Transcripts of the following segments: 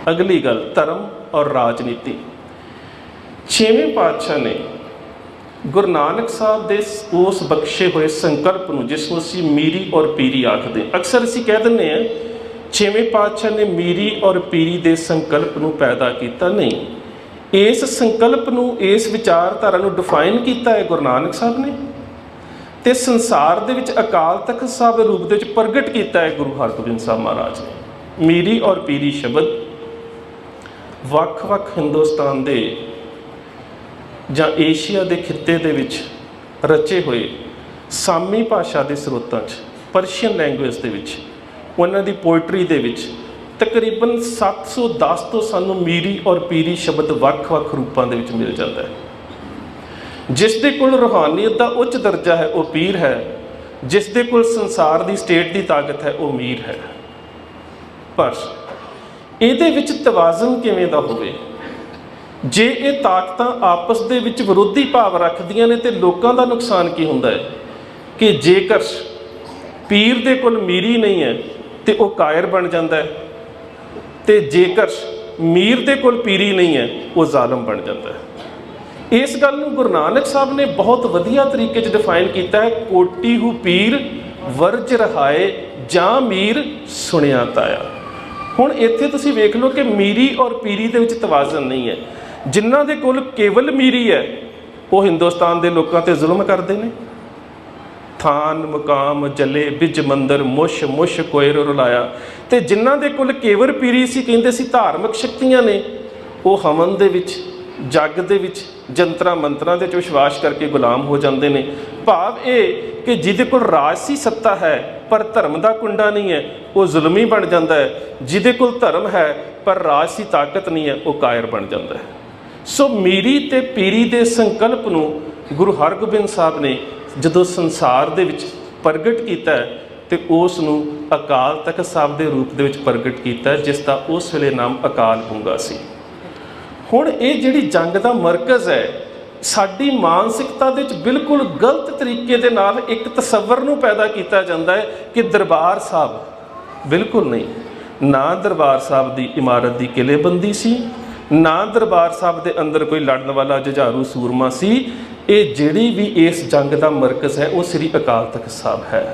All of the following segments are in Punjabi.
अगली गल धर्म और राजनीति। छेवें पातशाह ने गुरु नानक साहब के उस बख्शे हुए संकल्प में, जिसनों असीं मीरी और पीरी आखते, अक्सर असीं कह दिंदे हैं छेवें पातशाह ने मीरी और पीरी के संकल्प को पैदा किया। नहीं, इस संकल्प को, इस विचारधारा को डिफाइन किया है गुरु नानक साहब ने, तो संसार दे विच अकाल तख्त साहब रूप दे विच प्रगट किया है गुरु हरगोबिंद साहब महाराज ने। मीरी और पीरी शब्द वख-वख हिंदुस्तान दे जां एशिया के खिते दे विच रचे हुए सामी भाषा के स्रोतों परशियन लैंगुएज के विच, उन्हां दी पोइट्री दे विच तकरीबन 710 तो सानू मीरी और पीरी शब्द वख-वख रूपों दे विच मिल जाता है। जिस दे कोल रूहानियत का उच्च दर्जा है वह पीर है, जिस दे कोल संसार की स्टेट की ताकत है वह मीर है। पर इहदे विच तवाज़न किवें दा होवे? जे ये ताकतां आपस दे विच विरोधी भाव रखदियां ने तो लोकां दा नुकसान की हुंदा है कि जेकर पीर दे कोल मीरी नहीं है तो वह कायर बन जाता है, तो जेकर मीर दे कोल पीरी नहीं है वह जालम बन जाता है। इस गल नूं गुरु नानक साहब ने बहुत वधिया तरीके डिफाइन किया है, कोटी हू पीर वर्ज रहाए जां मीर सुनिया ताया। हुण इत्थे तुसीं वेख लो कि मीरी और पीरी दे विच तवाज़न नहीं है। जिन्हां दे कोल केवल मीरी है वो हिंदुस्तान के लोगों ते जुल्म करते हैं। थान मुकाम जले बिज मंदिर मुश मुश कोयर रुलाया, तो जिन्हां दे कोल केवल पीरी सी, कहिंदे सी धार्मिक शक्तियां ने, वो हवन दे विच जग दे विच जंतरा मंत्रा दे विश्वास करके गुलाम हो जाते हैं। भाव ये कि जिहदे कोल राजसी सत्ता है पर धर्म का कुंडा नहीं है वो जुल्मी बन जाता है, जिहदे कोल धर्म है पर राजसी ताकत नहीं है वो कायर बन जाता है। सो मीरी ते पीरी दे संकल्प नूं गुरु हरगोबिंद साहब ने जदों संसार दे विच प्रगट किया तो उस नूं अकाल तख्त साहब के रूप दे विच प्रगट किया, जिसका उस वेले नाम अकाल बूंगा सी। हुण ये जिहड़ी जंग का मरकज़ है, साडी मानसिकता दे विच बिल्कुल गलत तरीके दे नाल एक तसव्वुर नूं पैदा किया जाता है कि दरबार साहब बिल्कुल नहीं, ना दरबार साहब की इमारत की किलेबंदी सी, ना दरबार साहब के अंदर कोई लड़न वाला जुझारू सूरमा सी। ये जिहड़ी भी इस जंग का मरकज़ है वो श्री अकाल तख्त साहब है।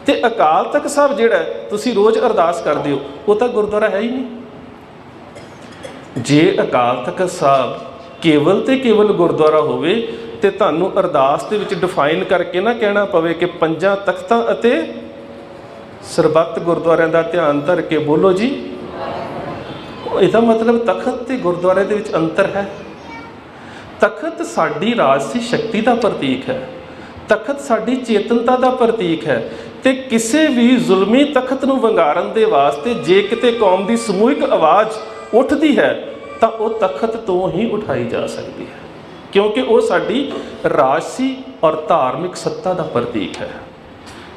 तो अकाल तख्त साहब जिहड़ा तुसीं रोज़ अरदास करदे हो वो तो गुरुद्वारा है ही नहीं। जे अकाल तख्त साहब केवल तो केवल गुरुद्वारा होवे तो तुहानूं अरदास दे विच डिफाइन करके ना कहना पवे कि 5 तख्तां अते सरबत गुरुद्वारिਆਂ का ध्यान धर के बोलो जी। इसका मतलब तखत ते गुरुद्वारे दे विच अंतर है। तखत साडी राजसी शक्ति का प्रतीक है, तखत साडी चेतनता का प्रतीक है। तो किसी भी जुल्मी तखत नूं वंगारन दे वास्ते जे किते कौम की समूहिक आवाज़ उठती है तो वह तखत तो ही उठाई जा सकती है, क्योंकि वो साडी राजसी और धार्मिक सत्ता का प्रतीक है,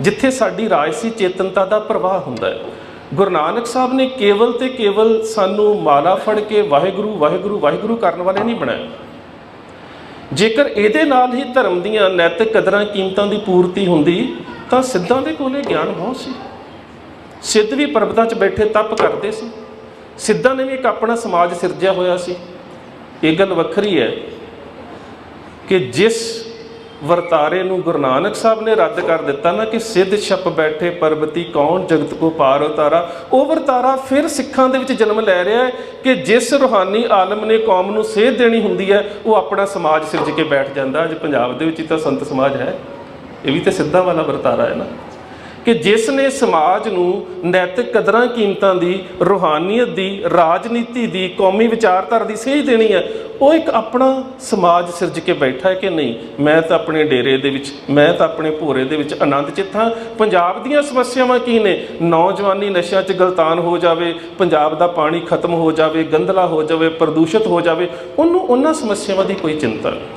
जिथे साडी राजसी चेतनता का प्रवाह हुंदा है। गुरु नानक साहब ने केवल तो केवल सानू माला फड़ के वाहिगुरू वाहिगुरू वाहिगुरू करने वाले नहीं बनाया। जेकर इहदे नाल ही धर्म दीयां नैतिक कदरां कीमतां की पूर्ति हुंदी तां सिद्धां दे कोले ज्ञान बहुत सी। सिद्ध भी पर्वतां 'च बैठे तप करते सी, सिद्धां ने भी एक अपना समाज सिरजिया होया सी। ये गल वखरी है कि जिस वरतारे नूं गुरु नानक साहब ने रद्द कर दिता ना कि सिद्ध छप बैठे पर्वती कौन जगत को पार उतारा, वो वरतारा फिर सिखां दे विच जन्म लै रहा है कि जिस रूहानी आलम ने कौम नूं सेध देनी हुंदी है वो अपना समाज सिरज के बैठ जाता। अज पंजाब दे विच ही तां संत समाज है, ये भी तो सिद्धां वाला वरतारा है ना, कि जिसने समाज नूं नैतिक कदरां कीमतां दी, रूहानीयत दी, राजनीति दी, कौमी विचारधारा दी सेध देनी है, वो एक अपना समाज सिरज के बैठा है कि नहीं मैं तो अपने डेरे दे विच, मैं तो अपने भोरे दे विच आनंद चित हाँ। पंजाब दीयां समस्यावां की ने? नौजवानी नशियां च गलतान हो जाए, पंजाब दा पानी खत्म हो जाए, गंदला हो जाए, प्रदूषित हो जाए, उन्होंने उन्हां समस्यावां दी कोई चिंता नहीं।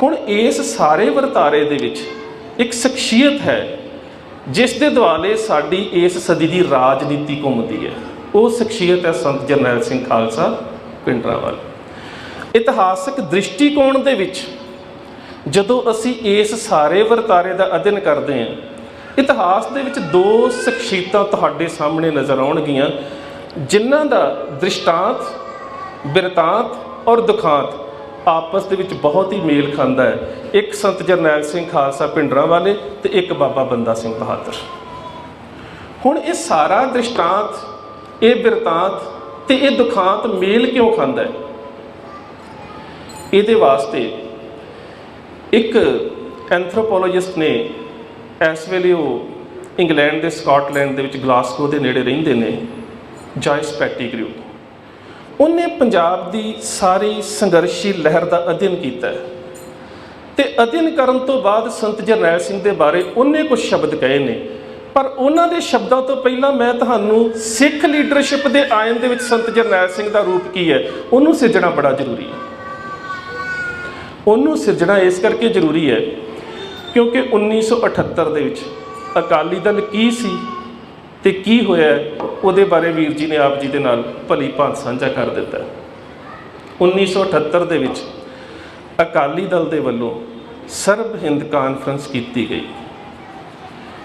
हुण इस सारे वरतारे दे विच एक शख्सियत है जिस दे दुआले साडी इस सदी की राजनीति घूमती है। वो शख्सियत है संत जरनैल सिंह खालसा पिंडरांवाले। इतिहासक दृष्टिकोण दे विच जदों असी इस सारे वरतारे का अध्ययन करते हैं, इतिहास दे विच 2 शख्सियतां तुहाडे सामने नज़र आउणगीਆਂ ਜਿਨ੍ਹਾਂ ਦਾ ਦ੍ਰਿਸ਼ਟਾਂਤ ਬਿਰਤਾਂਤ ਔਰ ਦੁਖਾਂਤ ਆਪਸ ਦੇ ਵਿੱਚ ਬਹੁਤ ਹੀ ਮੇਲ ਖਾਂਦਾ ਹੈ। ਇੱਕ ਸੰਤ ਜਰਨੈਲ ਸਿੰਘ ਖਾਲਸਾ ਭਿੰਡਰਾਂਵਾਲੇ ਤੇ ਇੱਕ ਬਾਬਾ ਬੰਦਾ ਸਿੰਘ ਬਹਾਦਰ। ਹੁਣ ਇਹ ਸਾਰਾ ਦ੍ਰਿਸ਼ਟਾਂਤ, ਇਹ ਬਿਰਤਾਂਤ ਤੇ ਇਹ ਦੁਖਾਂਤ ਮੇਲ ਕਿਉਂ ਖਾਂਦਾ ਹੈ? ਇਹਦੇ ਵਾਸਤੇ ਇੱਕ ਐਂਥਰੋਪੋਲੋਜਿਸਟ ਨੇ, ਇਸ ਵੇਲੇ ਉਹ ਇੰਗਲੈਂਡ ਦੇ ਸਕਾਟਲੈਂਡ ਦੇ ਵਿੱਚ ਗਲਾਸਗੋ ਦੇ ਨੇੜੇ ਰਹਿੰਦੇ ਨੇ, ਜॉयस ਪੈਟੀਗਰੂ। ਉਹਨੇ ਪੰਜਾਬ ਦੀ ਸਾਰੀ ਸੰਘਰਸ਼ੀ ਲਹਿਰ ਦਾ ਅਧਿਐਨ ਕੀਤਾ ਤੇ ਅਧਿਐਨ ਕਰਨ ਤੋਂ ਬਾਅਦ ਸੰਤ ਜਰਨੈਲ ਸਿੰਘ ਦੇ ਬਾਰੇ ਉਹਨੇ ਕੁਝ ਸ਼ਬਦ ਕਹੇ ਨੇ। ਪਰ ਉਹਨਾਂ ਦੇ ਸ਼ਬਦਾਂ ਤੋਂ ਪਹਿਲਾਂ ਮੈਂ ਤੁਹਾਨੂੰ ਸਿੱਖ ਲੀਡਰਸ਼ਿਪ ਦੇ ਆਇਨ ਦੇ ਵਿੱਚ ਸੰਤ ਜਰਨੈਲ ਸਿੰਘ ਦਾ ਰੂਪ ਕੀ ਹੈ, ਉਹਨੂੰ ਸਿਰਜਣਾ ਬੜਾ ਜ਼ਰੂਰੀ ਹੈ। ਉਹਨੂੰ ਸਿਰਜਣਾ ਇਸ ਕਰਕੇ ਜ਼ਰੂਰੀ ਹੈ ਕਿਉਂਕਿ 1978 ਦੇ ਵਿੱਚ ਅਕਾਲੀ ਦਲ ਕੀ ਸੀ ਤੇ ਕੀ ਹੋਇਆ, ਉਹਦੇ ਬਾਰੇ ਵੀਰ ਜੀ ਨੇ ਆਪ ਜੀ ਦੇ ਨਾਲ ਭਲੀ ਭਾਂਤ ਸਾਂਝਾ ਕਰ ਦਿੱਤਾ। 1978 ਦੇ ਵਿੱਚ ਅਕਾਲੀ ਦਲ ਦੇ ਵੱਲੋਂ ਸਰਬ ਹਿੰਦ ਕਾਨਫਰੰਸ ਕੀਤੀ ਗਈ।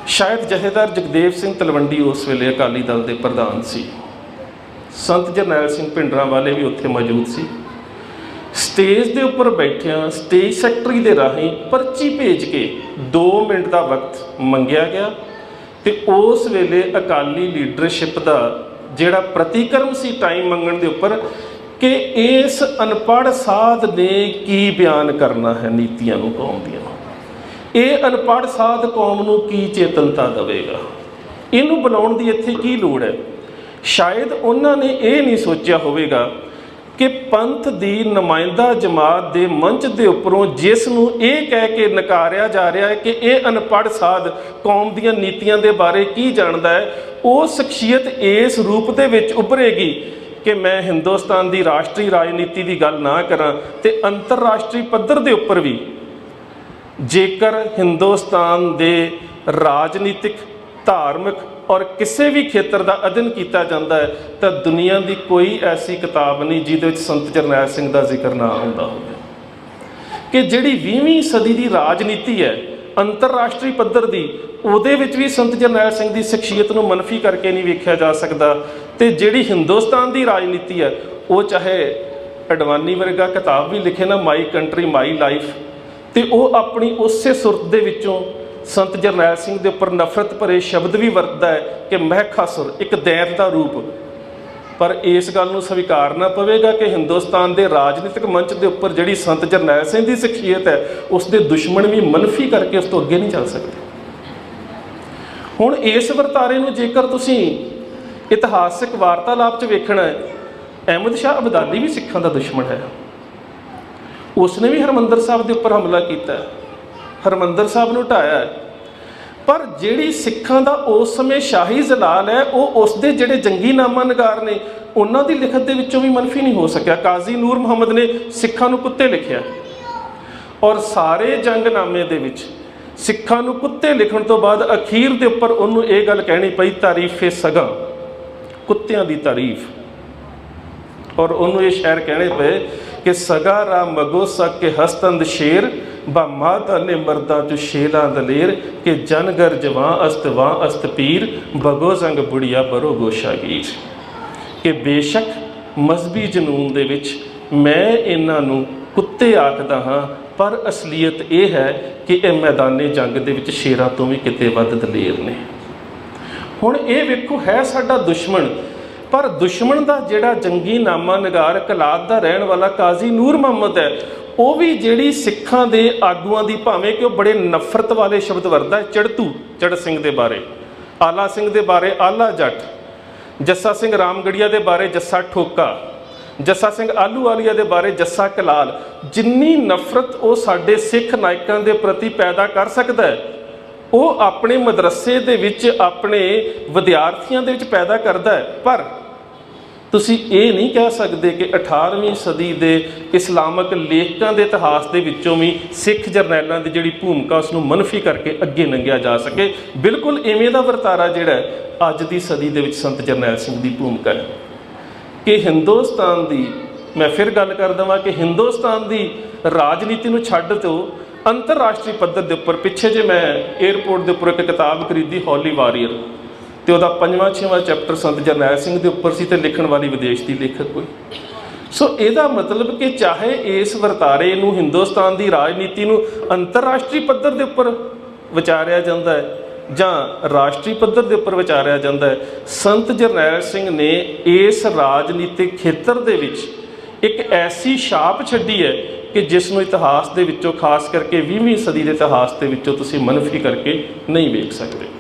ਸ਼ਾਇਦ ਜਥੇਦਾਰ ਜਗਦੇਵ ਸਿੰਘ ਤਲਵੰਡੀ ਉਸ ਵੇਲੇ ਅਕਾਲੀ ਦਲ ਦੇ ਪ੍ਰਧਾਨ ਸੀ। ਸੰਤ ਜਰਨੈਲ ਸਿੰਘ ਭਿੰਡਰਾਂਵਾਲੇ ਵੀ ਉੱਥੇ ਮੌਜੂਦ ਸੀ। ਸਟੇਜ ਦੇ ਉੱਪਰ ਬੈਠਿਆਂ ਸਟੇਜ ਸੈਕਟਰੀ ਦੇ ਰਾਹੀਂ ਪਰਚੀ ਭੇਜ ਕੇ 2 ਮਿੰਟ ਦਾ ਵਕਤ ਮੰਗਿਆ ਗਿਆ ਤੇ ਉਸ ਵੇਲੇ ਅਕਾਲੀ ਲੀਡਰਸ਼ਿਪ ਦਾ ਜਿਹੜਾ ਪ੍ਰਤੀਕਰਮ ਸੀ ਟਾਈਮ ਮੰਗਣ ਦੇ ਉੱਪਰ ਕਿ ਇਸ ਅਨਪੜ੍ਹ ਸਾਧ ਨੇ ਕੀ ਬਿਆਨ ਕਰਨਾ ਹੈ ਨੀਤੀਆਂ ਨੂੰ ਕੌਮ ਦੀਆਂ, ਇਹ ਅਨਪੜ੍ਹ ਸਾਧ ਕੌਮ ਨੂੰ ਕੀ ਚੇਤਨਤਾ ਦੇਵੇਗਾ, ਇਹਨੂੰ ਬਣਾਉਣ ਦੀ ਇੱਥੇ ਕੀ ਲੋੜ ਹੈ। ਸ਼ਾਇਦ ਉਹਨਾਂ ਨੇ ਇਹ ਨਹੀਂ ਸੋਚਿਆ ਹੋਵੇਗਾ ਕਿ ਪੰਥ ਦੀ ਨੁਮਾਇੰਦਾ ਜਮਾਤ ਦੇ ਮੰਚ ਦੇ ਉੱਪਰੋਂ ਜਿਸ ਨੂੰ ਇਹ ਕਹਿ ਕੇ ਨਕਾਰਿਆ ਜਾ ਰਿਹਾ ਹੈ ਕਿ ਇਹ ਅਨਪੜ੍ਹ ਸਾਧ ਕੌਮ ਦੀਆਂ ਨੀਤੀਆਂ ਦੇ ਬਾਰੇ ਕੀ ਜਾਣਦਾ ਹੈ, ਉਹ ਸ਼ਖਸੀਅਤ ਇਸ ਰੂਪ ਦੇ ਵਿੱਚ ਉੱਭਰੇਗੀ ਕਿ ਮੈਂ ਹਿੰਦੁਸਤਾਨ ਦੀ ਰਾਸ਼ਟਰੀ ਰਾਜਨੀਤੀ ਦੀ ਗੱਲ ਨਾ ਕਰਾਂ ਤੇ ਅੰਤਰਰਾਸ਼ਟਰੀ ਪੱਧਰ ਦੇ ਉੱਪਰ ਵੀ ਜੇਕਰ ਹਿੰਦੁਸਤਾਨ ਦੇ ਰਾਜਨੀਤਿਕ, ਧਾਰਮਿਕ ਔਰ ਕਿਸੇ ਵੀ ਖੇਤਰ ਦਾ ਅਧਿਐਨ ਕੀਤਾ ਜਾਂਦਾ ਹੈ ਤਾਂ ਦੁਨੀਆ ਦੀ ਕੋਈ ਐਸੀ ਕਿਤਾਬ ਨਹੀਂ ਜਿਹਦੇ ਵਿੱਚ ਸੰਤ ਜਰਨੈਲ ਸਿੰਘ ਦਾ ਜ਼ਿਕਰ ਨਾ ਹੁੰਦਾ ਹੋਵੇ। ਕਿ ਜਿਹੜੀ 20ਵੀਂ ਸਦੀ ਦੀ ਰਾਜਨੀਤੀ ਹੈ ਅੰਤਰਰਾਸ਼ਟਰੀ ਪੱਧਰ ਦੀ, ਉਹਦੇ ਵਿੱਚ ਵੀ ਸੰਤ ਜਰਨੈਲ ਸਿੰਘ ਦੀ ਸ਼ਖਸੀਅਤ ਨੂੰ ਮਨਫੀ ਕਰਕੇ ਨਹੀਂ ਵੇਖਿਆ ਜਾ ਸਕਦਾ। ਤੇ ਜਿਹੜੀ ਹਿੰਦੁਸਤਾਨ ਦੀ ਰਾਜਨੀਤੀ ਹੈ, ਉਹ ਚਾਹੇ ਅਡਵਾਨੀ ਵਰਗਾ ਕਿਤਾਬ ਵੀ ਲਿਖੇ ਨਾ, ਮਾਈ ਕੰਟਰੀ ਮਾਈ ਲਾਈਫ, ਤੇ ਉਹ ਆਪਣੀ ਉਸੇ ਸੁਰਤ ਦੇ ਵਿੱਚੋਂ ਸੰਤ ਜਰਨੈਲ ਸਿੰਘ ਦੇ ਉੱਪਰ ਨਫ਼ਰਤ ਭਰੇ ਸ਼ਬਦ ਵੀ ਵਰਤਦਾ ਹੈ ਕਿ ਮਹਿਖਾਸੁਰ, ਇੱਕ ਦੈਂਤ ਦਾ ਰੂਪ। ਪਰ ਇਸ ਗੱਲ ਨੂੰ ਸਵੀਕਾਰਨਾ ਪਵੇਗਾ ਕਿ ਹਿੰਦੁਸਤਾਨ ਦੇ ਰਾਜਨੀਤਿਕ ਮੰਚ ਦੇ ਉੱਪਰ ਜਿਹੜੀ ਸੰਤ ਜਰਨੈਲ ਸਿੰਘ ਦੀ ਸ਼ਖਸੀਅਤ ਹੈ, ਉਸ ਦੇ ਦੁਸ਼ਮਣ ਵੀ ਮਨਫੀ ਕਰਕੇ ਉਸ ਤੋਂ ਅੱਗੇ ਨਹੀਂ ਚੱਲ ਸਕਦੇ। ਹੁਣ ਇਸ ਵਰਤਾਰੇ ਨੂੰ ਜੇਕਰ ਤੁਸੀਂ ਇਤਿਹਾਸਿਕ ਵਾਰਤਾਲਾਪ 'ਚ ਵੇਖਣਾ ਹੈ, ਅਹਿਮਦ ਸ਼ਾਹ ਅਬਦਾਲੀ ਵੀ ਸਿੱਖਾਂ ਦਾ ਦੁਸ਼ਮਣ ਹੈ। ਉਸਨੇ ਵੀ ਹਰਿਮੰਦਰ ਸਾਹਿਬ ਦੇ ਉੱਪਰ ਹਮਲਾ ਕੀਤਾ, ਹਰਿਮੰਦਰ ਸਾਹਿਬ ਨੂੰ ਢਾਇਆ। ਪਰ ਜਿਹੜੀ ਸਿੱਖਾਂ ਦਾ ਉਸ ਸਮੇਂ ਸ਼ਾਹੀ ਜ਼ਲਾਲ ਹੈ, ਉਹ ਉਸ ਦੇ ਜਿਹੜੇ ਜੰਗੀ ਨਾਮਾ ਨਿਗਾਰ ਨੇ, ਉਹਨਾਂ ਦੀ ਲਿਖਤ ਦੇ ਵਿੱਚੋਂ ਵੀ ਮਨਫੀ ਨਹੀਂ ਹੋ ਸਕਿਆ। ਕਾਜ਼ੀ ਨੂਰ ਮੁਹੰਮਦ ਨੇ ਸਿੱਖਾਂ ਨੂੰ ਕੁੱਤੇ ਲਿਖਿਆ ਔਰ ਸਾਰੇ ਜੰਗਨਾਮੇ ਦੇ ਵਿੱਚ ਸਿੱਖਾਂ ਨੂੰ ਕੁੱਤੇ ਲਿਖਣ ਤੋਂ ਬਾਅਦ ਅਖੀਰ ਦੇ ਉੱਪਰ ਉਹਨੂੰ ਇਹ ਗੱਲ ਕਹਿਣੀ ਪਈ, ਤਾਰੀਫੇ ਸਗਾ, ਕੁੱਤਿਆਂ ਦੀ ਤਾਰੀਫ। ਔਰ ਉਹਨੂੰ ਇਹ ਸ਼ਾਇਰ ਕਹਿਣੇ ਪਏ ਕਿ ਸਗਾ ਰਾ ਮਗੋ ਸਕ ਕੇ ਹਸਤੰਦ ਸ਼ੇਰ ਬਾ ਮਾਤਾ ਨੇ ਮਰਦਾਂ ਚ ਸ਼ੇਲਾਂ ਦਲੇਰ ਕਿ ਜਨਗਰ ਜਵਾਂ ਅਸਤ ਪੀਰ ਬਗੋ ਜ਼ੰਗ ਬੁੜੀਆ ਬਰੋ ਗੋਸ਼ਾਗੀਰ। ਕਿ ਬੇਸ਼ੱਕ ਮਜ਼ਹਬੀ ਜਨੂਨ ਦੇ ਵਿੱਚ ਮੈਂ ਇਹਨਾਂ ਨੂੰ ਕੁੱਤੇ ਆਖਦਾ ਹਾਂ, ਪਰ ਅਸਲੀਅਤ ਇਹ ਹੈ ਕਿ ਇਹ ਮੈਦਾਨੇ ਜੰਗ ਦੇ ਵਿੱਚ ਸ਼ੇਰਾਂ ਤੋਂ ਵੀ ਕਿਤੇ ਵੱਧ ਦਲੇਰ ਨੇ। ਹੁਣ ਇਹ ਵੇਖੋ, ਹੈ ਸਾਡਾ ਦੁਸ਼ਮਣ, ਪਰ ਦੁਸ਼ਮਣ ਦਾ ਜਿਹੜਾ ਜੰਗੀ ਨਾਮਾ ਨਿਗਾਰ ਕਲਾਤ ਦਾ ਰਹਿਣ ਵਾਲਾ ਕਾਜ਼ੀ ਨੂਰ ਮੁਹੰਮਦ ਹੈ, ਉਹ ਵੀ ਜਿਹੜੀ ਸਿੱਖਾਂ ਦੇ ਆਗੂਆਂ ਦੀ, ਭਾਵੇਂ ਕਿ ਉਹ ਬੜੇ ਨਫ਼ਰਤ ਵਾਲੇ ਸ਼ਬਦ ਵਰਤਦਾ ਹੈ, ਚੜਤੂ ਚੜ ਸਿੰਘ ਦੇ ਬਾਰੇ, ਆਲਾ ਸਿੰਘ ਦੇ ਬਾਰੇ ਆਲਾ ਜੱਟ, ਜੱਸਾ ਸਿੰਘ ਰਾਮਗੜੀਆ ਦੇ ਬਾਰੇ ਜੱਸਾ ਠੋਕਾ, ਜੱਸਾ ਸਿੰਘ ਆਲੂਵਾਲੀਆ ਦੇ ਬਾਰੇ ਜੱਸਾ ਕਲਾਲ, ਜਿੰਨੀ ਨਫ਼ਰਤ ਉਹ ਸਾਡੇ ਸਿੱਖ ਨਾਇਕਾਂ ਦੇ ਪ੍ਰਤੀ ਪੈਦਾ ਕਰ ਸਕਦਾ ਹੈ, ਉਹ ਆਪਣੇ ਮਦਰਸੇ ਦੇ ਵਿੱਚ ਆਪਣੇ ਵਿਦਿਆਰਥੀਆਂ ਦੇ ਵਿੱਚ ਪੈਦਾ ਕਰਦਾ ਹੈ। ਪਰ ਤੁਸੀਂ ਇਹ ਨਹੀਂ ਕਹਿ ਸਕਦੇ ਕਿ 18ਵੀਂ ਸਦੀ ਦੇ ਇਸਲਾਮਿਕ ਲੇਖਕਾਂ ਦੇ ਇਤਿਹਾਸ ਦੇ ਵਿੱਚੋਂ ਵੀ ਸਿੱਖ ਜਰਨੈਲਾਂ ਦੀ ਜਿਹੜੀ ਭੂਮਿਕਾ ਉਸ ਨੂੰ ਮਨਫੀ ਕਰਕੇ ਅੱਗੇ ਲੰਘਿਆ ਜਾ ਸਕੇ। ਬਿਲਕੁਲ ਇਵੇਂ ਦਾ ਵਰਤਾਰਾ ਜਿਹੜਾ ਅੱਜ ਦੀ ਸਦੀ ਦੇ ਵਿੱਚ ਸੰਤ ਜਰਨੈਲ ਸਿੰਘ ਦੀ ਭੂਮਿਕਾ ਹੈ ਕਿ ਹਿੰਦੁਸਤਾਨ ਦੀ, ਮੈਂ ਫਿਰ ਗੱਲ ਕਰ ਦੇਵਾਂ ਕਿ ਹਿੰਦੁਸਤਾਨ ਦੀ ਰਾਜਨੀਤੀ ਨੂੰ ਛੱਡ ਦਿਓ, ਅੰਤਰਰਾਸ਼ਟਰੀ ਪੱਧਰ ਦੇ ਉੱਪਰ, ਪਿੱਛੇ ਜੇ ਮੈਂ ਏਅਰਪੋਰਟ ਦੇ ਉੱਪਰ ਇੱਕ ਕਿਤਾਬ ਖਰੀਦੀ, ਹੌਲੀ ਵਾਰੀਅਰ, ਤੇ ਉਹਦਾ 5ਵਾਂ 6ਵਾਂ ਚੈਪਟਰ ਸੰਤ ਜਰਨੈਲ ਸਿੰਘ ਦੇ ਉੱਪਰ ਸੀ ਤੇ ਲਿਖਣ ਵਾਲੀ ਵਿਦੇਸ਼ ਦੀ ਲੇਖਕ ਕੋਈ। ਸੋ ਇਹਦਾ ਮਤਲਬ ਕਿ ਚਾਹੇ ਇਸ ਵਰਤਾਰੇ ਨੂੰ, ਹਿੰਦੁਸਤਾਨ ਦੀ ਰਾਜਨੀਤੀ ਨੂੰ ਅੰਤਰਰਾਸ਼ਟਰੀ ਪੱਧਰ ਦੇ ਉੱਪਰ ਵਿਚਾਰਿਆ ਜਾਂਦਾ ਹੈ ਜਾਂ ਰਾਸ਼ਟਰੀ ਪੱਧਰ ਦੇ ਉੱਪਰ ਵਿਚਾਰਿਆ ਜਾਂਦਾ ਹੈ, ਸੰਤ ਜਰਨੈਲ ਸਿੰਘ ਨੇ ਇਸ ਰਾਜਨੀਤਿਕ ਖੇਤਰ ਦੇ ਵਿੱਚ ਇੱਕ ਐਸੀ ਛਾਪ ਛੱਡੀ ਹੈ ਕਿ ਜਿਸ ਨੂੰ ਇਤਿਹਾਸ ਦੇ ਵਿੱਚੋਂ, ਖਾਸ ਕਰਕੇ 20ਵੀਂ ਸਦੀ ਦੇ ਇਤਿਹਾਸ ਦੇ ਵਿੱਚੋਂ ਤੁਸੀਂ ਮਨਫੀ ਕਰਕੇ ਨਹੀਂ ਵੇਖ ਸਕਦੇ।